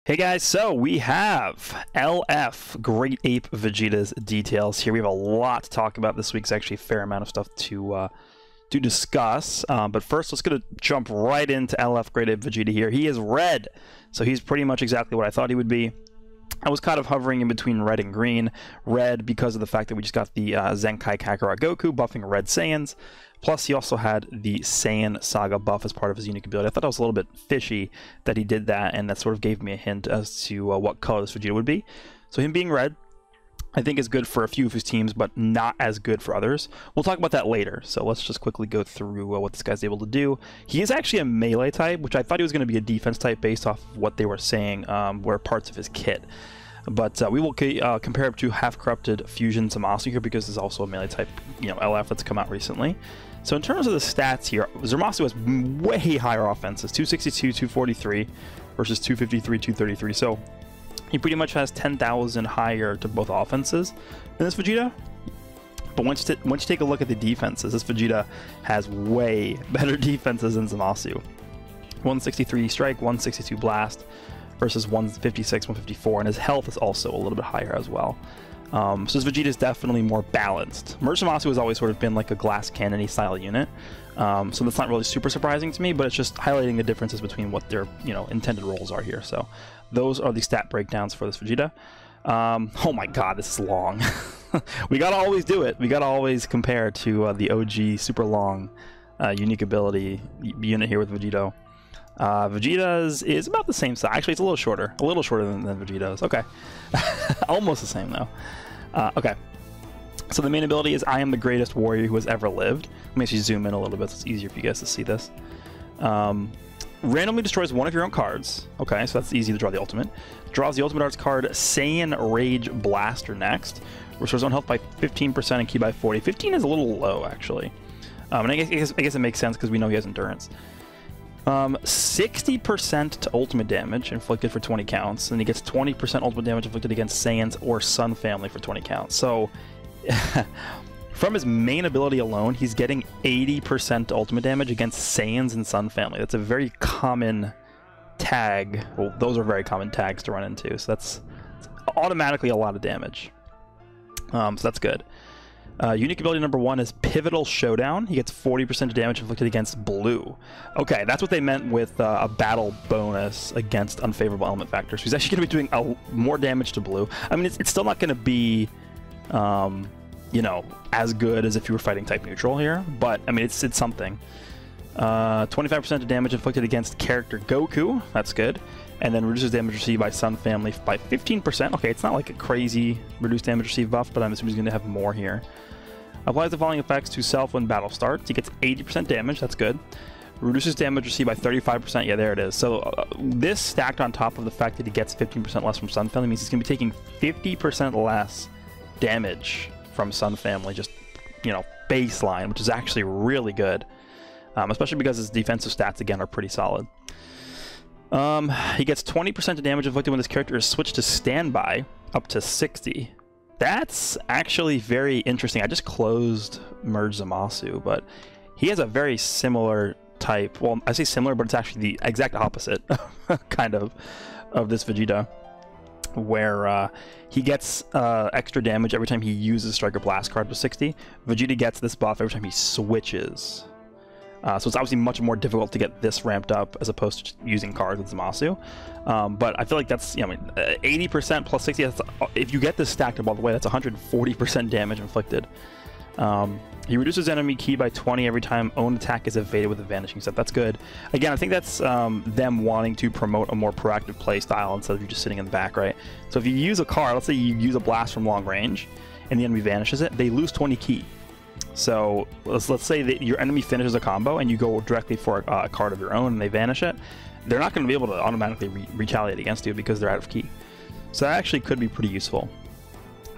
Hey guys, so we have LF Great Ape Vegeta's details here. We have a lot to talk about this week. It's actually a fair amount of stuff to discuss. But first, let's jump right into LF Great Ape Vegeta here. He is red, so he's pretty much exactly what I thought he would be. I was kind of hovering in between red and green. Red because of the fact that we just got the Zenkai Kakarot Goku buffing red Saiyans. Plus, he also had the Saiyan Saga buff as part of his unique ability. I thought it was a little bit fishy that he did that, and that sort of gave me a hint as to what color this Vegeta would be. So him being red, I think is good for a few of his teams, but not as good for others. We'll talk about that later, so let's just quickly go through what this guy's able to do. He is actually a melee type, which I thought he was going to be a defense type based off of what they were saying were parts of his kit. But we will compare it to half-corrupted Fusion Zamasu here because there's also a melee type, LF that's come out recently. So in terms of the stats here, Zamasu has way higher offenses, 262, 243 versus 253, 233. So he pretty much has 10,000 higher to both offenses than this Vegeta. But once you take a look at the defenses, this Vegeta has way better defenses than Zamasu. 163 strike, 162 blast versus 156, 154, and his health is also a little bit higher as well. So this Vegeta is definitely more balanced. Merge Zamasu has always sort of been like a glass cannon-y style unit, so that's not really super surprising to me, but it's just highlighting the differences between what their intended roles are here. So those are the stat breakdowns for this Vegeta. Oh my god, this is long. We gotta always do it. We gotta always compare to the OG super long unique ability unit here with Vegito. Vegeta's is about the same size. Actually, it's a little shorter than Vegeta's. Okay. Almost the same, though. Okay. So the main ability is I am the greatest warrior who has ever lived. Let me actually zoom in a little bit so it's easier for you guys to see this. Randomly destroys one of your own cards. Okay, so that's easy to draw the ultimate. Draws the ultimate arts card Saiyan Rage Blaster next. Restores own health by 15% and ki by 40. 15 is a little low, actually. And I guess it makes sense because we know he has endurance. 60% to ultimate damage inflicted for 20 counts, and he gets 20% ultimate damage inflicted against Saiyans or Sun family for 20 counts. So, from his main ability alone, he's getting 80% ultimate damage against Saiyans and Sun family. That's a very common tag. Well, those are very common tags to run into, so that's automatically a lot of damage. So that's good. Unique ability number 1 is Pivotal Showdown. He gets 40% damage inflicted against blue. Okay, that's what they meant with a battle bonus against unfavorable element factors. He's actually going to be doing more damage to blue. I mean, it's still not going to be, as good as if you were fighting type neutral here, but I mean, it's something. 25% of damage inflicted against character Goku. That's good. And then reduces damage received by Sun family by 15%. Okay, it's not like a crazy reduced damage received buff, but I'm assuming he's going to have more here. Applies the following effects to self when battle starts. He gets 80% damage. That's good. Reduces damage received by 35%. Yeah, there it is. So this stacked on top of the fact that he gets 15% less from Sun family means he's going to be taking 50% less damage from Sun family, just, baseline, which is actually really good. Especially because his defensive stats, again, are pretty solid. He gets 20% of damage inflicted when this character is switched to standby, up to 60. That's actually very interesting. I just closed Merge Zamasu, but he has a very similar type. Well, I say similar, but it's actually the exact opposite, kind of this Vegeta, where he gets extra damage every time he uses Striker Blast card with 60. Vegeta gets this buff every time he switches. So it's obviously much more difficult to get this ramped up as opposed to using cards with Zamasu. But I feel like that's, 80% plus 60, that's, if you get this stacked up all the way, that's 140% damage inflicted. He reduces enemy ki by 20 every time own attack is evaded with a vanishing set. That's good. Again, I think that's them wanting to promote a more proactive play style instead of you just sitting in the back, right? So if you use a card, let's say you use a blast from long range, and the enemy vanishes it, they lose 20 ki. So let's say that your enemy finishes a combo and you go directly for a card of your own and they vanish it. They're not going to be able to automatically retaliate against you because they're out of ki. So that actually could be pretty useful.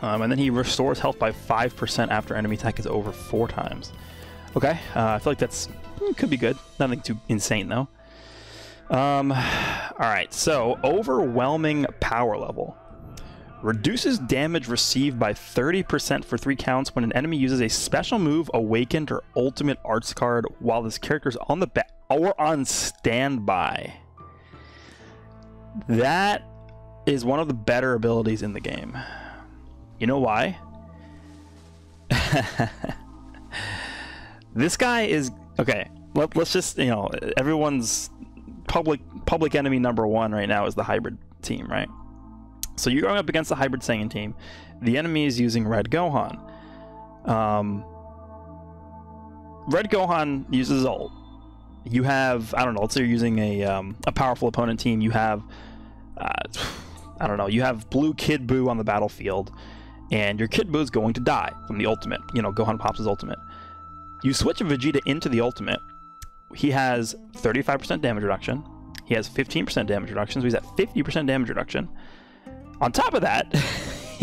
And then he restores health by 5% after enemy attack is over 4 times. Okay, I feel like that's could be good. Nothing too insane though. Alright, so overwhelming power level. Reduces damage received by 30% for 3 counts when an enemy uses a special move, awakened, or ultimate arts card while this character is on the back or on standby. That is one of the better abilities in the game. You know why? This guy is okay. Let's just, you know, everyone's public enemy number one right now is the hybrid team, right? So you're going up against the hybrid Saiyan team. The enemy is using Red Gohan. Red Gohan uses ult. You have, I don't know, let's say you're using a powerful opponent team. You have, I don't know, you have blue Kid Buu on the battlefield, and your Kid Buu is going to die from the ultimate. You know, Gohan pops his ultimate. You switch Vegeta into the ultimate. He has 35% damage reduction. He has 15% damage reduction, so he's at 50% damage reduction. On top of that,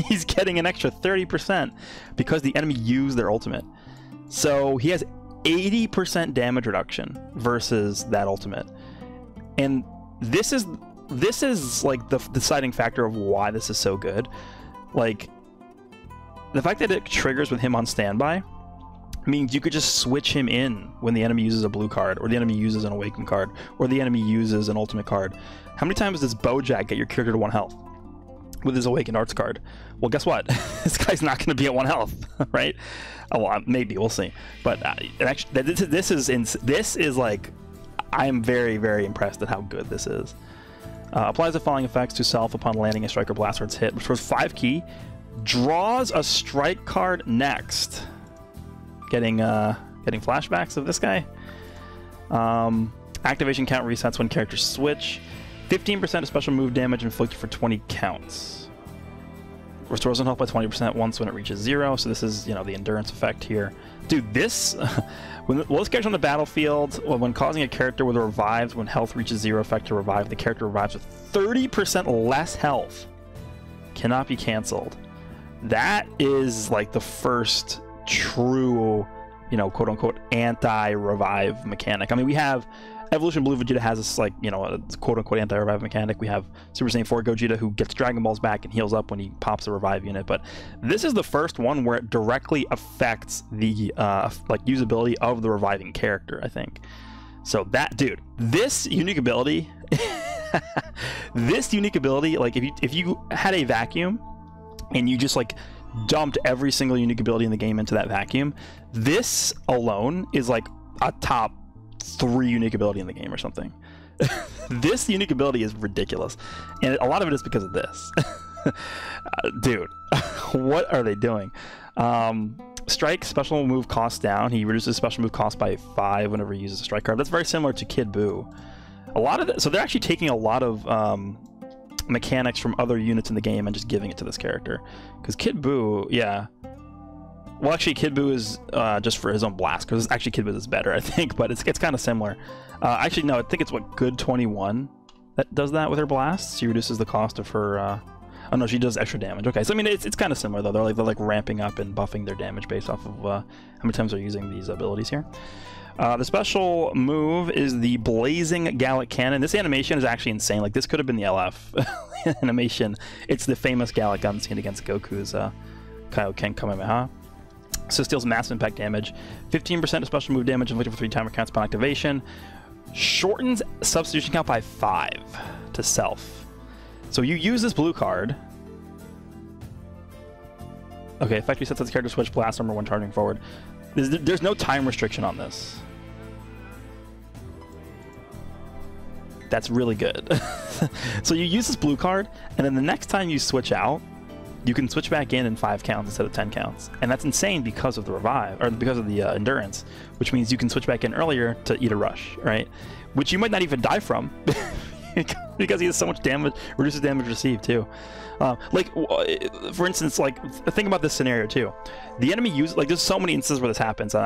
he's getting an extra 30% because the enemy used their ultimate. So he has 80% damage reduction versus that ultimate. And this is like the deciding factor of why this is so good. Like, the fact that it triggers with him on standby means you could just switch him in when the enemy uses a blue card, or the enemy uses an awakened card, or the enemy uses an ultimate card. How many times does Bojack get your character to 1 health with his awakened arts card? Well, guess what? This guy's not going to be at 1 health, right? Oh, well, maybe, we'll see. But actually, this is like, I am very, very impressed at how good this is. Applies the following effects to self upon landing a strike or blast or its hit, restores 5 ki, draws a strike card next. Getting flashbacks of this guy. Activation count resets when characters switch. 15% of special move damage inflicted for 20 counts. Restores on health by 20% once when it reaches 0. So this is, you know, the endurance effect here. Dude, this when this character on the battlefield, when causing a character with a revives when health reaches 0 effect to revive, the character revives with 30% less health. Cannot be canceled. That is like the first true, you know, quote unquote anti-revive mechanic. I mean, we have Evolution Blue Vegeta has this, like, you know, a quote unquote anti-revive mechanic. We have Super Saiyan 4 Gogeta who gets Dragon Balls back and heals up when he pops a revive unit. But this is the first one where it directly affects the like usability of the reviving character, I think. So that, dude, this unique ability, like if you had a vacuum and you just like dumped every single unique ability in the game into that vacuum, this alone is like a top 3 unique ability in the game or something. This unique ability is ridiculous, and a lot of it is because of this. Dude, what are they doing? Strike special move cost down. He reduces special move cost by 5 whenever he uses a strike card. That's very similar to Kid Buu. A lot of so they're actually taking a lot of mechanics from other units in the game and just giving it to this character. Because Kid Buu, yeah. Well, actually, Kid Buu is just for his own blast, because actually Kid Buu is better, I think, but it's kind of similar. Actually, no, I think it's what, Good 21 that does that with her blasts. She reduces the cost of her. Oh no, she does extra damage. Okay, so I mean, it's kind of similar though. They're like ramping up and buffing their damage based off of how many times they're using these abilities here. The special move is the Blazing Gallic Cannon. This animation is actually insane. Like, this could have been the LF animation. It's the famous Gallic gun scene against Goku's Kaioken Kamehameha. So it deals massive impact damage. 15% of special move damage inflicted for 3 timer counts upon activation. Shortens substitution count by 5 to self. So you use this blue card. Okay, effectively sets the character switch blast number 1 charging forward. There's no time restriction on this. That's really good. So you use this blue card, and then the next time you switch out, you can switch back in 5 counts instead of 10 counts. And that's insane because of the revive, or because of the endurance, which means you can switch back in earlier to eat a rush, right? Which you might not even die from, because he has so much damage, reduces damage received too. Like, for instance, like, think about this scenario too. The enemy uses, like, there's so many instances where this happens, and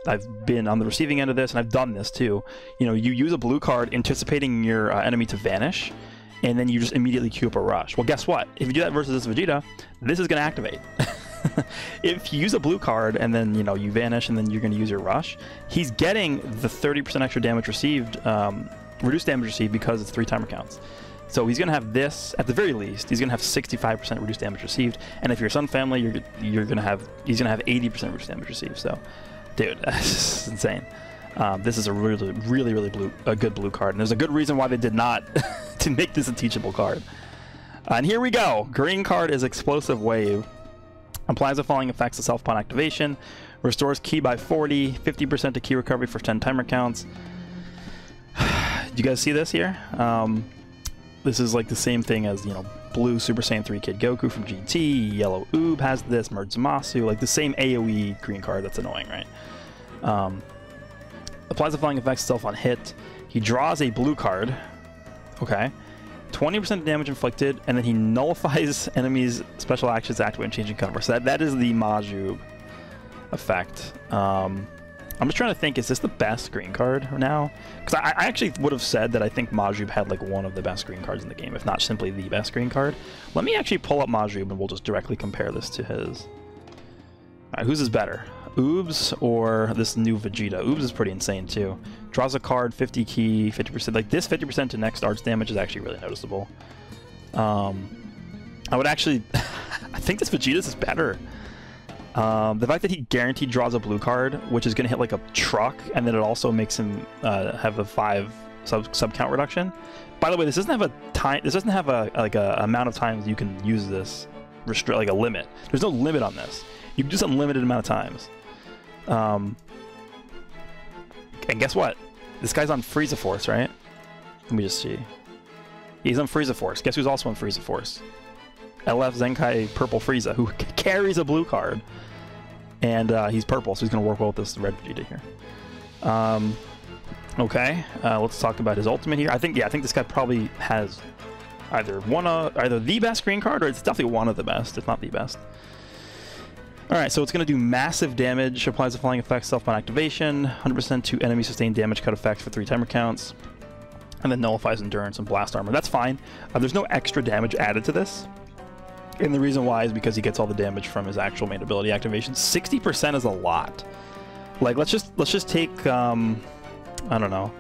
I've been on the receiving end of this, and I've done this too. You know, you use a blue card anticipating your enemy to vanish, and then you just immediately queue up a rush. Well, guess what? If you do that versus this Vegeta, this is going to activate. If you use a blue card and then, you know, you vanish and then you're going to use your rush, he's getting the 30% extra damage received, reduced damage received, because it's 3 timer counts. So he's going to have this, at the very least, he's going to have 65% reduced damage received. And if you're Sun Family, he's going to have 80% reduced damage received. So, dude, that's just insane. This is a really good blue card, and there's a good reason why they did not to make this a teachable card. And here we go. Green card is Explosive Wave. Applies the following effects to self upon activation. Restores ki by 40, 50% to ki recovery for 10 timer counts. Do you guys see this here? This is like the same thing as, you know, blue Super Saiyan 3 Kid Goku from GT, yellow Oob has this, Merge Zamasu, like the same AoE green card. That's annoying, right? Applies the following effects to self on hit. He draws a blue card. Okay. 20% damage inflicted, and then he nullifies enemies' special actions activate when changing cover. So that is the Majub effect. I'm just trying to think, is this the best green card now? Because I actually would have said that I think Majub had like one of the best green cards in the game, if not simply the best green card. Let me actually pull up Majub and we'll just directly compare this to his. Alright, whose is better? Oob's or this new Vegeta? Oob's is pretty insane too. Draws a card, 50 ki, 50%. Like this 50% to next arts damage is actually really noticeable. I would actually... I think this Vegeta's is better. The fact that he guaranteed draws a blue card, which is going to hit like a truck, and then it also makes him have a 5 sub count reduction. By the way, this doesn't have a time. This doesn't have a amount of times you can use this, like a limit. There's no limit on this. You can do this unlimited amount of times. And guess what? This guy's on Frieza Force, right? Let me just see. He's on Frieza Force. Guess who's also on Frieza Force? LF Zenkai Purple Frieza, who carries a blue card. And he's purple, so he's going to work well with this red Vegeta here. Okay, let's talk about his ultimate here. I think this guy probably has either the best green card, or it's definitely one of the best, if not the best. Alright, so it's going to do massive damage, applies the following effects, self-bound activation, 100% to enemy sustained damage cut effects for 3 timer counts, and then nullifies endurance and blast armor. That's fine. There's no extra damage added to this, and the reason why is because he gets all the damage from his actual main ability activation. 60% is a lot. Like, let's just take, I don't know.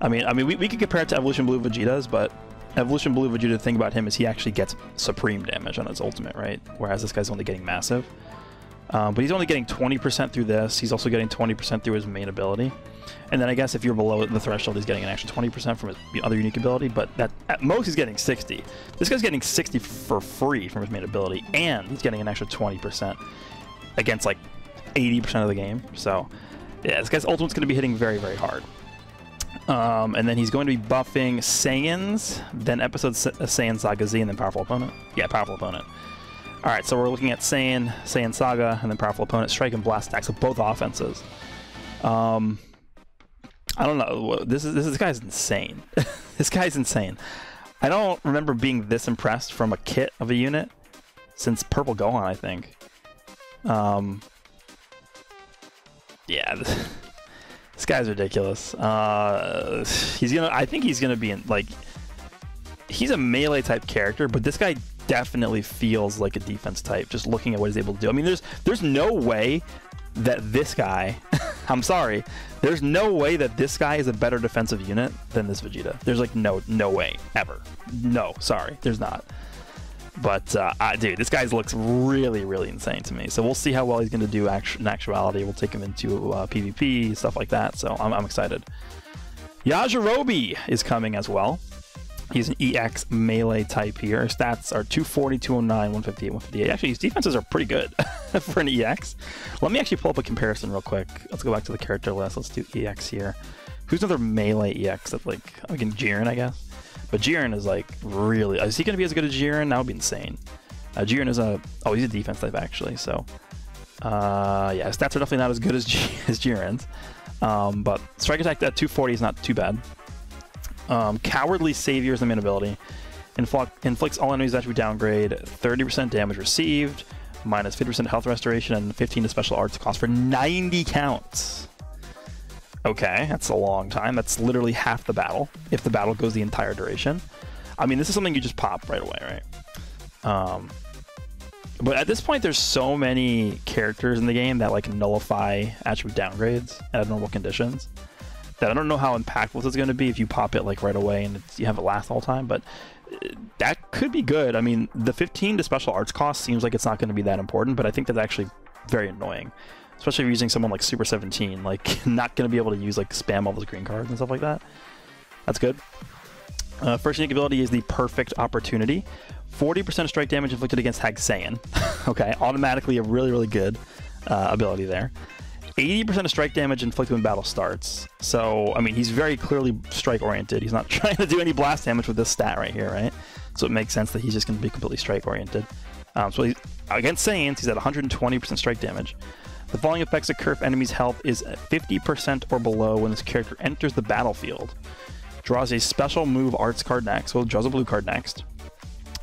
I mean, we could compare it to Evolution Blue Vegeta's, but Evolution Blue Vegeta, the thing about him is he actually gets supreme damage on his ultimate, right? Whereas this guy's only getting massive. But he's only getting 20% through this. He's also getting 20% through his main ability. And then I guess if you're below the threshold, he's getting an extra 20% from his other unique ability. But at most, he's getting 60. This guy's getting 60 for free from his main ability. And he's getting an extra 20% against like 80% of the game. So yeah, this guy's ultimate's going to be hitting very, very hard. And then he's going to be buffing Saiyans, then episode Saiyan Saga Z, and then Powerful Opponent. Yeah, Powerful Opponent. Alright, so we're looking at Saiyan Saga, and then Powerful Opponent, Strike and Blast attacks of both offenses. I don't know. This guy's insane. This guy's insane. I don't remember being this impressed from a kit of a unit since Purple Gohan, I think. Yeah. This guy's ridiculous. I think he's gonna be in, like, he's a melee type character, but this guy definitely feels like a defense type, just looking at what he's able to do. I mean, there's no way that this guy, I'm sorry, there's no way that this guy is a better defensive unit than this Vegeta. There's like no way, ever. No, sorry, there's not. But, dude, this guy looks really, really insane to me. So we'll see how well he's going to do in actuality. We'll take him into PvP, stuff like that. So I'm excited. Yajirobe is coming as well. He's an EX melee type here. His stats are 240, 209, 158, 158. Actually, his defenses are pretty good for an EX. Let me actually pull up a comparison real quick. Let's go back to the character list. Let's do EX here. Who's another melee EX that, like, again, Jiren, I guess? But Jiren is like really... Is he going to be as good as Jiren? That would be insane. Jiren is a... Oh, he's a defense type actually, so... yeah, his stats are definitely not as good as Jiren's. But Strike Attack at 240 is not too bad. Cowardly Savior is the main ability. Inflicts all enemies attribute downgrade, 30% damage received, minus 50% health restoration, and 15 to special arts cost for 90 counts. Okay, that's a long time. That's literally half the battle, if the battle goes the entire duration. I mean, this is something you just pop right away, right? But at this point, there's so many characters in the game that like nullify attribute downgrades at abnormal conditions that I don't know how impactful this is going to be if you pop it like right away and you have it last the whole time, but that could be good. I mean, the 15 to special arts cost seems like it's not going to be that important, but I think that's actually very annoying. Especially if you're using someone like Super 17, like not going to be able to use like spam all those green cards and stuff like that. That's good. First unique ability is the Perfect Opportunity. 40% strike damage inflicted against Hag Saiyan. Okay, automatically a really, really good ability there. 80% of strike damage inflicted when battle starts. So, I mean, he's very clearly strike-oriented. He's not trying to do any blast damage with this stat right here, right? So it makes sense that he's just going to be completely strike-oriented. So he's, against Saiyans, he's at 120% strike damage. The following effects occur if enemy's health is 50% or below when this character enters the battlefield. Draws a special move arts card next, so draws a blue card next.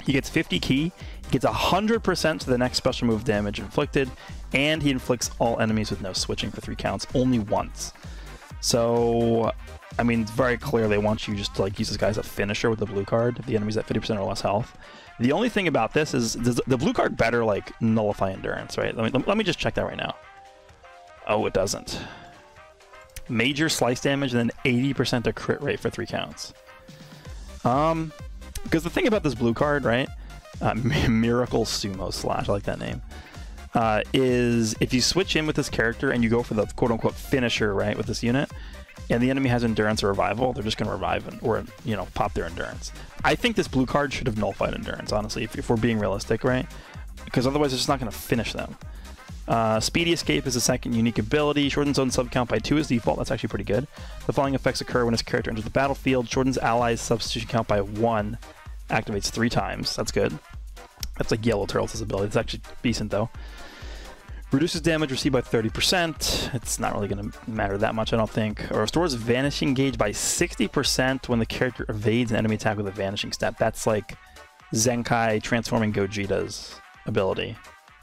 He gets 50 ki, he gets 100% to the next special move damage inflicted, and he inflicts all enemies with no switching for 3 counts, only once. So, I mean, it's very clear they want you just to like use this guy as a finisher with the blue card if the enemy's at 50% or less health. The only thing about this is, does the blue card better like nullify endurance, right? Let me just check that right now. Oh, it doesn't. Major slice damage and then 80% to crit rate for 3 counts. Because the thing about this blue card, right? Miracle Sumo Slash, I like that name. Is if you switch in with this character and you go for the quote-unquote finisher, right, with this unit, and the enemy has endurance or revival, they're just going to revive or, you know, pop their endurance. I think this blue card should have nullified endurance, honestly, if we're being realistic, right? Because otherwise it's just not going to finish them. Speedy Escape is a second unique ability. Shortens own sub count by 2 as default. That's actually pretty good. The following effects occur when this character enters the battlefield. Shortens allies substitution count by 1. Activates 3 times. That's good. That's like Yellow Turtles' ability. It's actually decent though. Reduces damage received by 30%. It's not really going to matter that much, I don't think. Or restores Vanishing Gauge by 60% when the character evades an enemy attack with a Vanishing stat. That's like Zenkai transforming Gogeta's ability,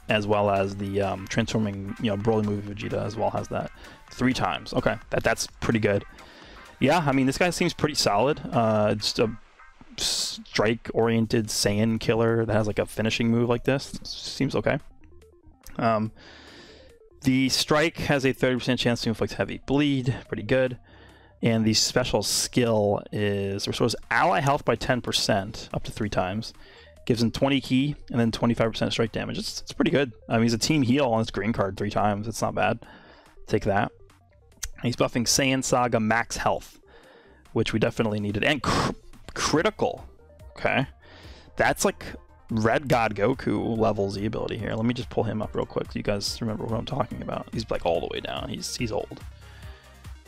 as well as the transforming, you know, Broly movie Vegeta as well has that 3 times. Okay, that's pretty good. Yeah, I mean, this guy seems pretty solid. Just a strike-oriented Saiyan killer that has like a finishing move like this. Seems okay. The strike has a 30% chance to inflict heavy bleed. Pretty good. And the special skill is restores ally health by 10% up to 3 times. Gives him 20 ki and then 25% strike damage. It's pretty good. I mean, he's a team heal on his green card 3 times. It's not bad. Take that. And he's buffing Saiyan Saga max health, which we definitely needed. And critical. Okay. That's like Red God Goku level Z ability here. Let me just pull him up real quick so you guys remember what I'm talking about. He's like all the way down. He's old.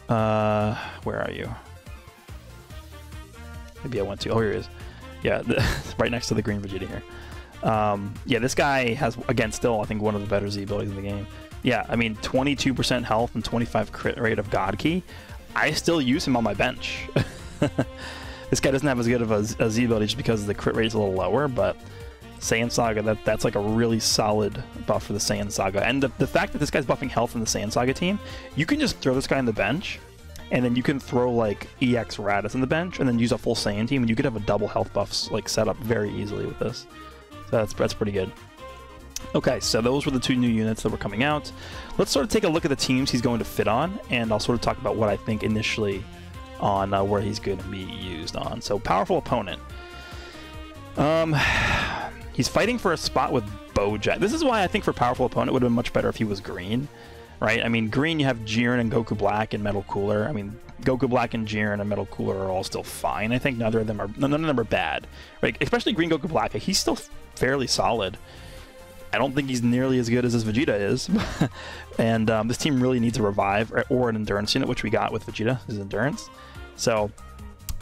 Where are you? Maybe I went to... Oh, here he is. Yeah, right next to the green Vegeta here. Yeah, this guy has, again, still, I think, one of the better Z abilities in the game. Yeah, I mean, 22% health and 25 crit rate of God Ki. I still use him on my bench. This guy doesn't have as good of a Z ability just because the crit rate is a little lower, but Saiyan Saga, that's like a really solid buff for the Saiyan Saga. And the fact that this guy's buffing health in the Saiyan Saga team, you can just throw this guy on the bench, and then you can throw like EX Raditz on the bench, and then use a full Saiyan team, and you could have a double health buffs like set up very easily with this. So that's pretty good. Okay, so those were the 2 new units that were coming out. Let's sort of take a look at the teams he's going to fit on, and I'll sort of talk about what I think initially on where he's going to be used on. So, powerful opponent. He's fighting for a spot with Bojack. This is why I think for powerful opponent it would have been much better if he was green, right? I mean, green you have Jiren and Goku Black and Metal Cooler. I mean, Goku Black and Jiren and Metal Cooler are all still fine. I think none of them are bad, right? Especially Green Goku Black. He's still fairly solid. I don't think he's nearly as good as this Vegeta is. And this team really needs a revive or an endurance unit, which we got with Vegeta, his endurance. So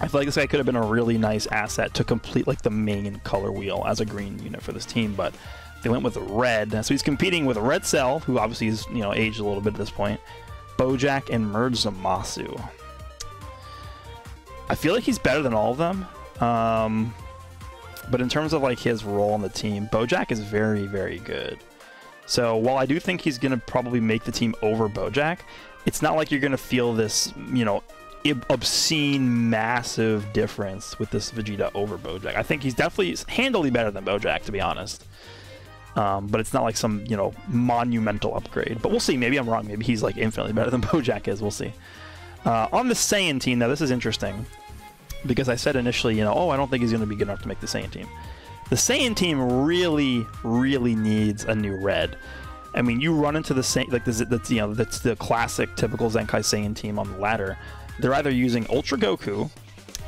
I feel like this guy could have been a really nice asset to complete like the main color wheel as a green unit for this team, but they went with red. So he's competing with Red Cell, who obviously is, you know, aged a little bit at this point, Bojack, and Merge Zamasu. I feel like he's better than all of them. But in terms of like his role on the team, Bojack is very, very good. So while I do think he's going to probably make the team over Bojack, it's not like you're going to feel this, you know, obscene, massive difference with this Vegeta over Bojack. I think he's definitely handily better than Bojack, to be honest. But it's not like some, you know, monumental upgrade. But we'll see. Maybe I'm wrong. Maybe he's like infinitely better than Bojack is. We'll see. On the Saiyan team, now this is interesting, because I said initially, you know, oh, I don't think he's going to be good enough to make the Saiyan team. The Saiyan team really, really needs a new red. I mean, you run into the Saiyan, like this, you know, that's the classic, typical Zenkai Saiyan team on the ladder. They're either using Ultra Goku,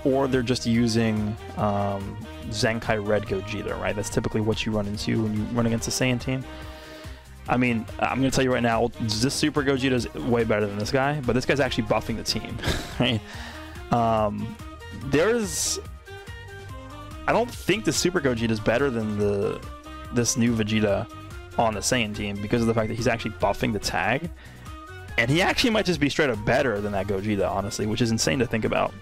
or they're just using Zenkai Red Gogeta, right? That's typically what you run into when you run against a Saiyan team. I mean, I'm going to tell you right now, this Super Gogeta is way better than this guy, but this guy's actually buffing the team, right? I don't think the Super Gogeta is better than this new Vegeta on the Saiyan team because of the fact that he's actually buffing the tag. And he actually might just be straight up better than that Gogeta, honestly, which is insane to think about.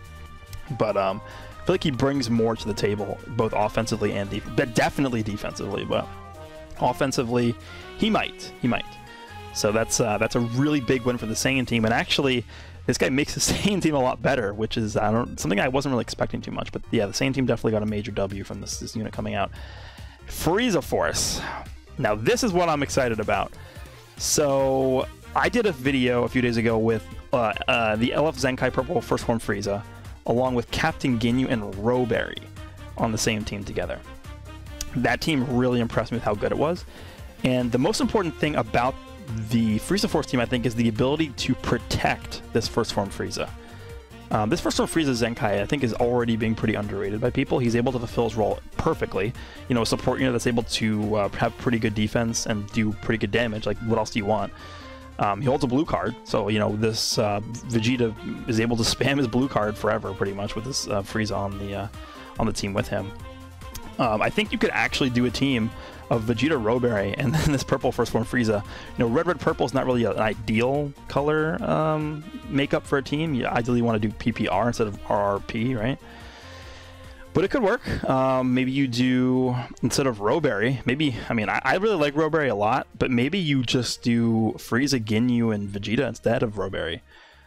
But I feel like he brings more to the table, both offensively and definitely defensively. But offensively, he might. So that's a really big win for the Saiyan team. And actually, this guy makes the Saiyan team a lot better, which is something I wasn't really expecting too much. But yeah, the Saiyan team definitely got a major W from this unit coming out. Frieza Force. Now this is what I'm excited about. So I did a video a few days ago with the LF Zenkai Purple First Form Frieza, along with Captain Ginyu and Rowberry on the same team together. That team really impressed me with how good it was. And the most important thing about the Frieza Force team, I think, is the ability to protect this First Form Frieza. This First Form Frieza Zenkai, I think, is already being pretty underrated by people. He's able to fulfill his role perfectly. You know, a support unit that's able to have pretty good defense and do pretty good damage. Like, what else do you want? He holds a blue card, so, you know, this Vegeta is able to spam his blue card forever, pretty much, with this Frieza on the team with him. I think you could actually do a team of Vegeta, Rowberry, and then this purple First Form Frieza. You know, red, purple is not really an ideal color makeup for a team. You ideally want to do PPR instead of RRP, right? But it could work. Maybe you do, instead of Rowberry, maybe, I mean, I really like Rowberry a lot, but maybe you just do Frieza, Ginyu, and Vegeta instead of Rowberry.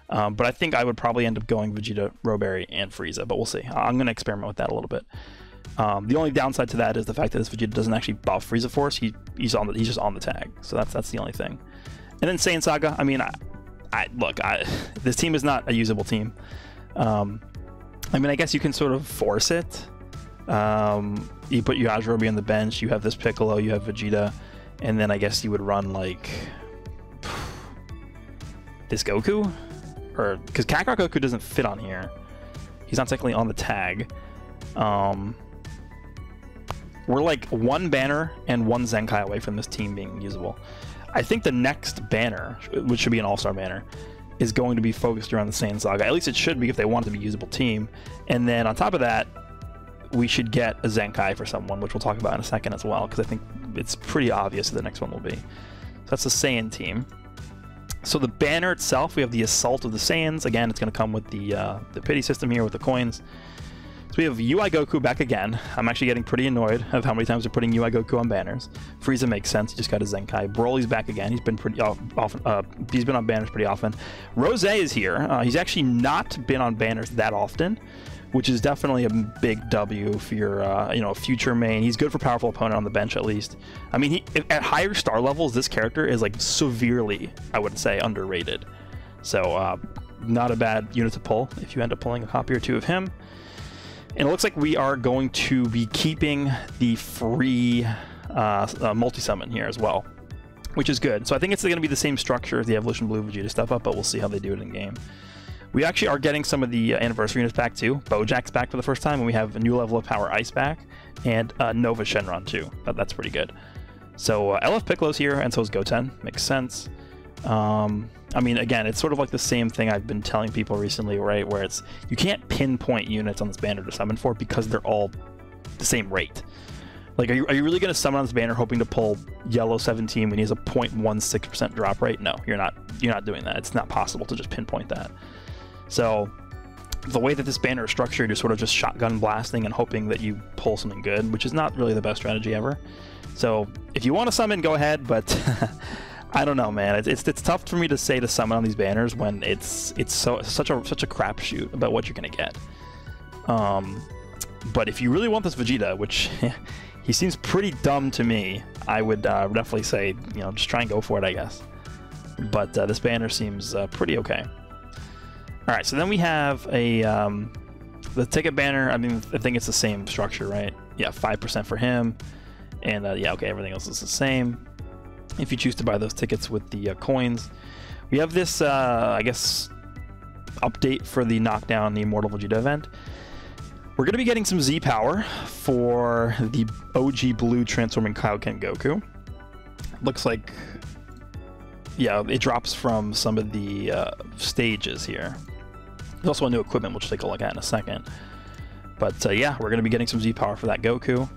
But I think I would probably end up going Vegeta, Rowberry, and Frieza, but we'll see. I'm going to experiment with that a little bit. The only downside to that is the fact that this Vegeta doesn't actually buff Frieza Force. He's just on the tag, so that's the only thing. And then Saiyan Saga. I mean, this team is not a usable team. I mean, I guess you can sort of force it. You put Yajirobe on the bench. You have this Piccolo. You have Vegeta, and then I guess you would run like this Goku, or because Kakarot Goku doesn't fit on here. He's not technically on the tag. We're like one banner and one Zenkai away from this team being usable. I think the next banner, which should be an all-star banner, is going to be focused around the Saiyan Saga. At least it should be if they want it to be a usable team. And then on top of that, we should get a Zenkai for someone, which we'll talk about in a second as well, because I think it's pretty obvious who the next one will be. So that's the Saiyan team. So the banner itself, we have the Assault of the Saiyans. Again, it's going to come with the pity system here with the coins. So we have UI Goku back again. I'm actually getting pretty annoyed of how many times they're putting UI Goku on banners. Frieza makes sense. He just got a Zenkai. Broly's back again. He's been pretty often. He's been on banners pretty often. Rose is here. He's actually not been on banners that often, which is definitely a big W for your you know, future main. He's good for powerful opponent on the bench at least. I mean, at higher star levels, this character is like severely, I would say, underrated. So not a bad unit to pull if you end up pulling a copy or two of him. And it looks like we are going to be keeping the free multi-summon here as well, which is good. So I think it's going to be the same structure as the Evolution Blue Vegeta stuff up, but we'll see how they do it in game. We actually are getting some of the anniversary units back too. Bojack's back for the first time, and we have a new level of power Ice back, and Nova Shenron too. That's pretty good. So LF Piccolo's here, and so is Goten. Makes sense. I mean, again, it's sort of like the same thing I've been telling people recently, right? Where it's, you can't pinpoint units on this banner to summon for because they're all the same rate. Like, are you really going to summon on this banner hoping to pull Yellow 17 when he has a 0.16% drop rate? No, you're not doing that. It's not possible to just pinpoint that. So the way that this banner is structured, you're sort of just shotgun blasting and hoping that you pull something good, which is not really the best strategy ever. So if you want to summon, go ahead, but I don't know, man. It's tough for me to say to summon on these banners when it's such a crapshoot about what you're gonna get. But if you really want this Vegeta, which he seems pretty dumb to me, I would definitely say, you know, just try and go for it, I guess. But this banner seems pretty okay. All right, so then we have a the ticket banner. I mean, I think it's the same structure, right? Yeah, 5% for him, and yeah, okay, everything else is the same. If you choose to buy those tickets with the coins. We have this, I guess, update for the Knockdown the Immortal Vegeta event. We're going to be getting some Z power for the OG blue transforming Kaioken Goku. Looks like, yeah, it drops from some of the stages here. There's also a new equipment, which we'll take a look at in a second. But yeah, we're going to be getting some Z power for that Goku.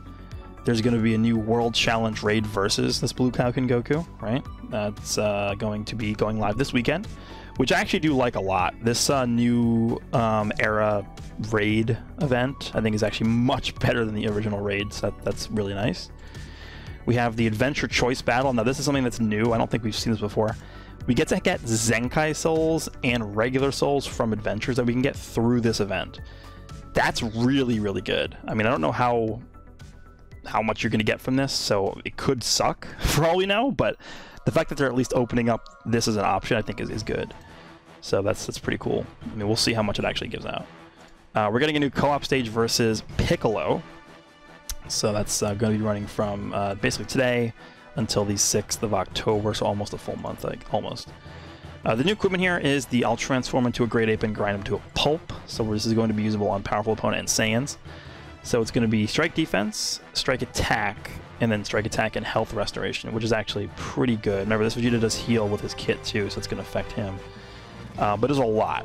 There's going to be a new World Challenge raid versus this blue Kaioken Goku, right? That's going to be going live this weekend, which I actually do like a lot. This new era raid event, I think, is actually much better than the original raids. That's really nice. We have the Adventure Choice Battle. Now, this is something that's new. I don't think we've seen this before. We get to get Zenkai Souls and regular Souls from adventures that we can get through this event. That's really, really good. I mean, I don't know how much you're going to get from this, so it could suck for all we know, but the fact that they're at least opening up this as an option, I think is good. So that's pretty cool. I mean, we'll see how much it actually gives out. We're getting a new co-op stage versus Piccolo. So that's going to be running from basically today until the 6th of October, so almost a full month, like almost. The new equipment here is the I'll transform into a Great Ape and grind him to a pulp. So this is going to be usable on powerful opponent and Saiyans. So it's going to be strike defense, strike attack, and then strike attack and health restoration, which is actually pretty good. Remember, this Vegeta does heal with his kit too, so it's going to affect him. But there's a lot.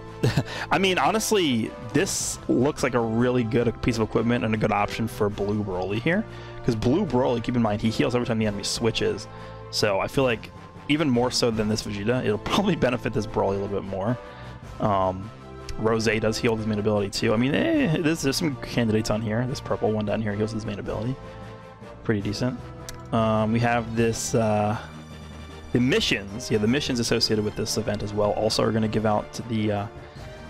I mean, honestly, this looks like a really good piece of equipment and a good option for Blue Broly here. Because Blue Broly, keep in mind, he heals every time the enemy switches. So I feel like, even more so than this Vegeta, it'll probably benefit this Broly a little bit more. Rose does heal with his main ability too. I mean, there's some candidates on here. This purple one down here heals his main ability. Pretty decent. We have this... the missions, the missions associated with this event as well also are going to give out the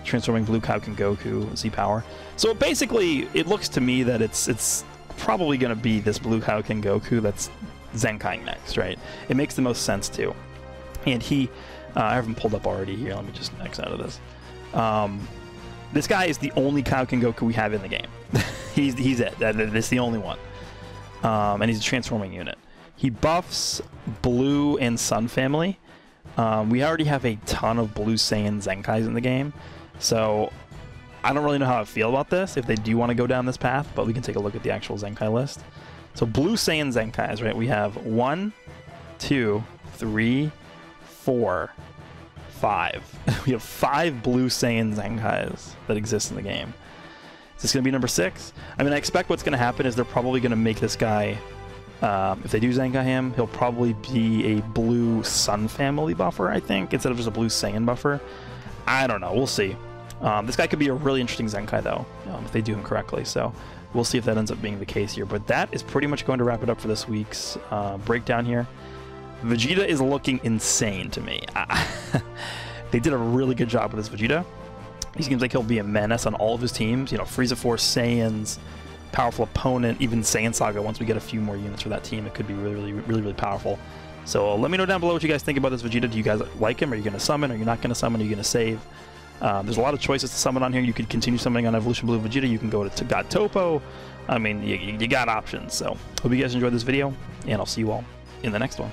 transforming blue Kaioken Goku Z power. So basically, it looks to me that it's probably going to be this blue Kaioken Goku that's Zenkai next, right? It makes the most sense too. And I have him pulled up already here. Let me just X out of this. This guy is the only Kaioken Goku we have in the game. he's it. That's the only one. And he's a transforming unit. He buffs Blue and Sun family. We already have a ton of Blue Saiyan Zenkais in the game, so I don't really know how I feel about this, if they do want to go down this path, but we can take a look at the actual Zenkai list. So Blue Saiyan Zenkais, right? We have 1, 2, 3, 4, 5. We have 5 Blue Saiyan Zenkais that exist in the game. Is this going to be number 6? I mean, I expect what's going to happen is they're probably going to make this guy... if they do Zenkai him, he'll probably be a Blue Sun family buffer, I think, instead of just a Blue Saiyan buffer. I don't know. We'll see. This guy could be a really interesting Zenkai, though, if they do him correctly. So we'll see if that ends up being the case here. But that is pretty much going to wrap it up for this week's breakdown here. Vegeta is looking insane to me. They did a really good job with this Vegeta. He seems like he'll be a menace on all of his teams. You know, Frieza Force, Saiyans, powerful opponent, even Saiyan Saga. Once we get a few more units for that team, it could be really powerful. So let me know down below what you guys think about this Vegeta. Do you guys like him? Are you going to summon? Are you not going to summon? Are you going to save? There's a lot of choices to summon on here. You could continue summoning on Evolution Blue Vegeta. You can go to God Topo. I mean, you got options. So hope you guys enjoyed this video, and I'll see you all in the next one.